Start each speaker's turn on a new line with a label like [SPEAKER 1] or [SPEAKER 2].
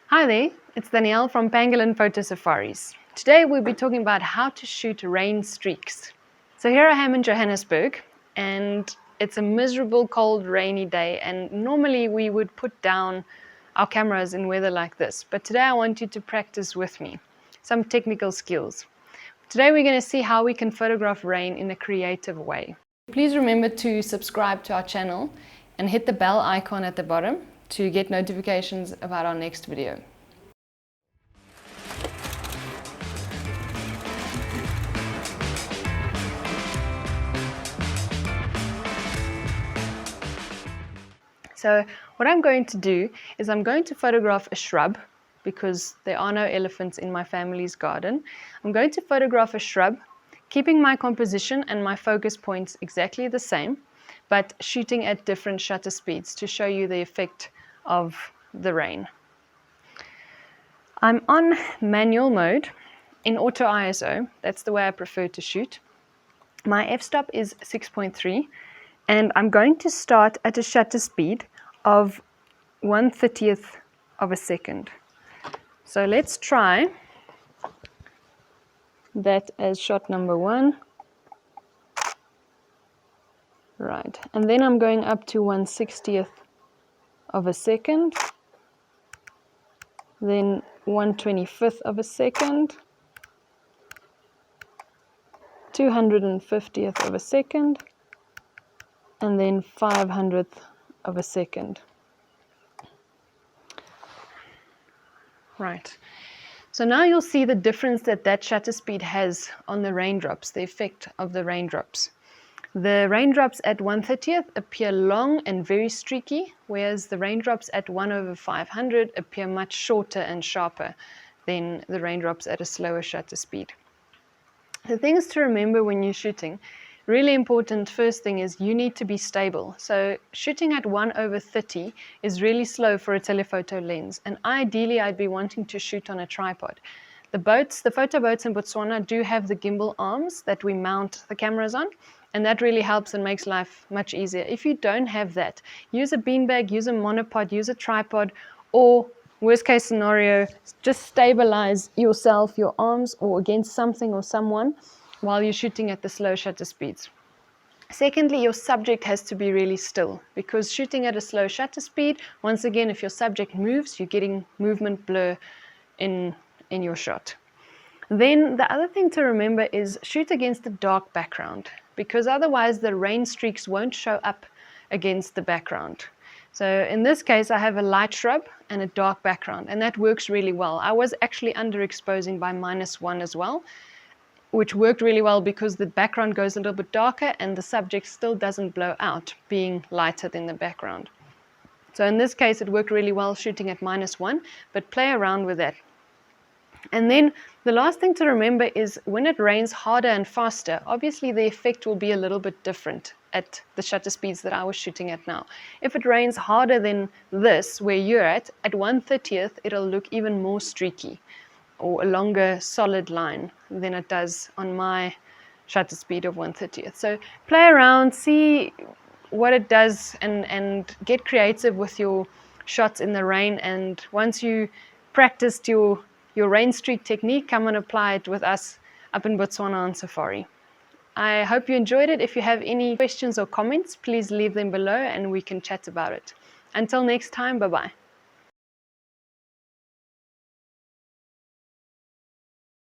[SPEAKER 1] Hi there, it's Danielle from Pangolin Photo Safaris. Today we'll be talking about how to shoot rain streaks. So here I am in Johannesburg and it's a miserable, cold, rainy day, and normally we would put down our cameras in weather like this, but today I want you to practice with me some technical skills. Today we're going to see how we can photograph rain in a creative way. Please remember to subscribe to our channel and hit the bell icon at the bottom to get notifications about our next video. So what I'm going to do is I'm going to photograph a shrub because there are no elephants in my family's garden. I'm going to photograph a shrub, keeping my composition and my focus points exactly the same, but shooting at different shutter speeds to show you the effect of the rain. I'm on manual mode in auto ISO. That's the way I prefer to shoot. My f-stop is 6.3 and I'm going to start at a shutter speed of 1/30th of a second. So let's try that as shot number 1. Right, and then I'm going up to 1/60th of a second, then 1/25th of a second, 250th of a second, and then 500th of a second. Right, so now you'll see the difference that shutter speed has on the raindrops, the effect of the raindrops. The raindrops at 1/30th appear long and very streaky, whereas the raindrops at 1/500 appear much shorter and sharper than the raindrops at a slower shutter speed. The things to remember when you're shooting, really important first thing is you need to be stable. So shooting at 1/30 is really slow for a telephoto lens, and ideally I'd be wanting to shoot on a tripod. The photo boats in Botswana do have the gimbal arms that we mount the cameras on, and that really helps and makes life much easier. If you don't have that, use a beanbag, use a monopod, use a tripod, or worst case scenario, just stabilize yourself, your arms, or against something or someone while you're shooting at the slow shutter speeds. Secondly, your subject has to be really still, because shooting at a slow shutter speed, once again, if your subject moves, you're getting movement blur in your shot. Then the other thing to remember is shoot against a dark background, because otherwise the rain streaks won't show up against the background. So in this case, I have a light shrub and a dark background, and that works really well. I was actually underexposing by -1 as well, which worked really well because the background goes a little bit darker and the subject still doesn't blow out, being lighter than the background. So in this case, it worked really well shooting at -1, but play around with that. And then the last thing to remember is when it rains harder and faster, obviously the effect will be a little bit different at the shutter speeds that I was shooting at now. If it rains harder than this, where you're at 1/30th, it'll look even more streaky, or a longer solid line than it does on my shutter speed of 1/30th. So play around, see what it does, and get creative with your shots in the rain. And once you practiced your rain streak technique, come and apply it with us up in Botswana on safari. I hope you enjoyed it. If you have any questions or comments, please leave them below and we can chat about it. Until next time, bye-bye.